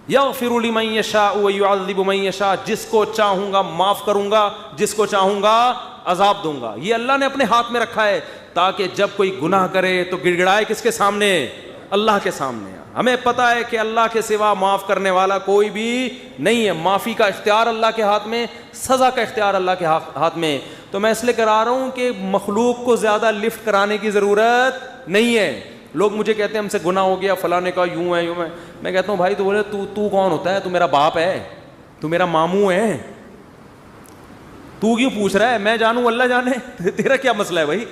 یغفر لمن یشاء ویعذب من یشاء، جس کو چاہوں گا معاف کروں گا، جس کو چاہوں گا عذاب دوں گا. یہ اللہ نے اپنے ہاتھ میں رکھا ہے تاکہ جب کوئی گناہ کرے تو گڑ گڑائے کس کے سامنے؟ اللہ کے سامنے. ہمیں پتہ ہے کہ اللہ کے سوا معاف کرنے والا کوئی بھی نہیں ہے. معافی کا اختیار اللہ کے ہاتھ میں، سزا کا اختیار اللہ کے ہاتھ میں. تو میں اس لیے کرا رہا ہوں کہ مخلوق کو زیادہ لفٹ کرانے کی ضرورت نہیں ہے. لوگ مجھے کہتے ہیں ہم سے گناہ ہو گیا، فلاں نے کہا یوں ہے یوں ہے. میں کہتا ہوں بھائی تو بولے تو کون ہوتا ہے؟ تو میرا باپ ہے؟ تو میرا ماموں ہے؟ تو کیوں پوچھ رہا ہے؟ میں جانوں اللہ جانے، تیرا کیا مسئلہ ہے بھائی؟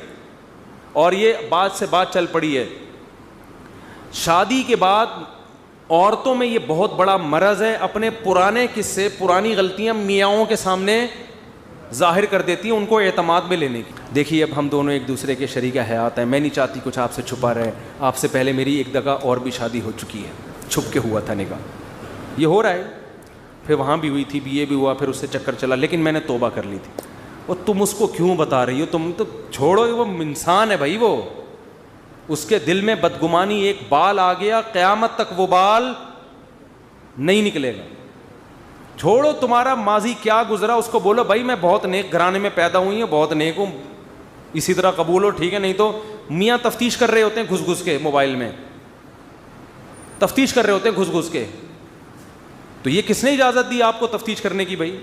اور یہ بات سے بات چل پڑی ہے. شادی کے بعد عورتوں میں یہ بہت بڑا مرض ہے، اپنے پرانے قصے، پرانی غلطیاں میاؤں کے سامنے ظاہر کر دیتی ہیں ان کو اعتماد میں لینے کی. دیکھیے اب ہم دونوں ایک دوسرے کے شریک حیات ہیں، میں نہیں چاہتی کچھ آپ سے چھپا رہے. آپ سے پہلے میری ایک جگہ اور بھی شادی ہو چکی ہے، چھپ کے ہوا تھا نکاح، یہ ہو رہا ہے، پھر وہاں بھی ہوئی تھی، یہ بھی ہوا، پھر اس سے چکر چلا، لیکن میں نے توبہ کر لی تھی. اور تم اس کو کیوں بتا رہی ہو؟ تم تو چھوڑو، وہ انسان ہے بھائی، وہ اس کے دل میں بدگمانی ایک بال آ گیا، قیامت تک وہ بال نہیں نکلے گا. چھوڑو تمہارا ماضی کیا گزرا، اس کو بولو بھائی میں بہت نیک گھرانے میں پیدا ہوئی ہوں، بہت نیک ہوں، اسی طرح قبول ہو، ٹھیک ہے. نہیں تو میاں تفتیش کر رہے ہوتے ہیں گھس گھس کے، موبائل میں تفتیش کر رہے ہوتے ہیں گھس گھس کے. تو یہ کس نے اجازت دی آپ کو تفتیش کرنے کی بھائی؟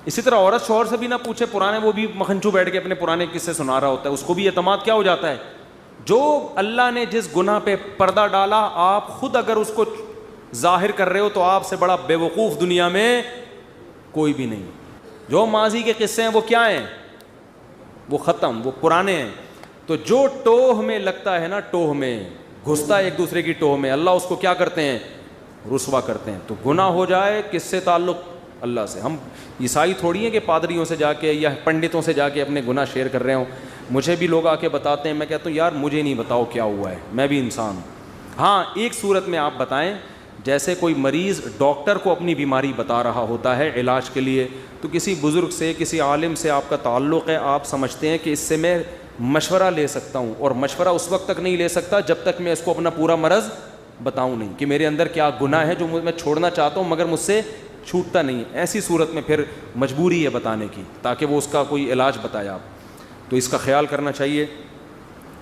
اسی طرح عورت شوہر سے بھی نہ پوچھے، پرانے، وہ بھی مکھنچو بیٹھ کے اپنے پرانے قصے سنا رہا ہوتا ہے، اس کو بھی اعتماد کیا ہو جاتا ہے. جو اللہ نے جس گناہ پہ پردہ ڈالا، آپ خود اگر اس کو ظاہر کر رہے ہو تو آپ سے بڑا بے وقوف دنیا میں کوئی بھی نہیں. جو ماضی کے قصے ہیں وہ کیا ہیں؟ وہ ختم، وہ پرانے ہیں. تو جو ٹوہ میں لگتا ہے نا، ٹوہ میں گھستا ہے ایک دوسرے کی ٹوہ میں، اللہ اس کو کیا کرتے ہیں؟ رسوا کرتے ہیں. تو گناہ ہو جائے کس سے تعلق؟ اللہ سے. ہم عیسائی تھوڑی ہیں کہ پادریوں سے جا کے یا پنڈتوں سے جا کے اپنے گناہ شیئر کر رہے ہوں. مجھے بھی لوگ آ کے بتاتے ہیں، میں کہتا ہوں یار مجھے نہیں بتاؤ کیا ہوا ہے، میں بھی انسان ہوں. ہاں ایک صورت میں آپ بتائیں، جیسے کوئی مریض ڈاکٹر کو اپنی بیماری بتا رہا ہوتا ہے علاج کے لیے، تو کسی بزرگ سے، کسی عالم سے آپ کا تعلق ہے، آپ سمجھتے ہیں کہ اس سے میں مشورہ لے سکتا ہوں، اور مشورہ اس وقت تک نہیں لے سکتا جب تک میں اس کو اپنا پورا مرض بتاؤں نہیں، کہ میرے اندر کیا گناہ ہے جو میں چھوڑنا چاہتا ہوں مگر مجھ سے چھوٹتا نہیں. ایسی صورت میں پھر مجبوری ہے بتانے کی تاکہ وہ اس کا کوئی علاج بتائے آپ. تو اس کا خیال کرنا چاہیے.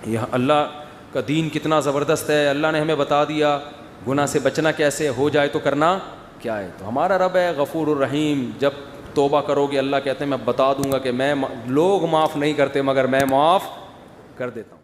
یہ اللہ کا دین کتنا زبردست ہے، اللہ نے ہمیں بتا دیا گناہ سے بچنا کیسے، ہو جائے تو کرنا کیا ہے. تو ہمارا رب ہے غفور الرحیم. جب توبہ کرو گے اللہ کہتے ہیں میں بتا دوں گا کہ میں، لوگ معاف نہیں کرتے مگر میں معاف کر دیتا ہوں.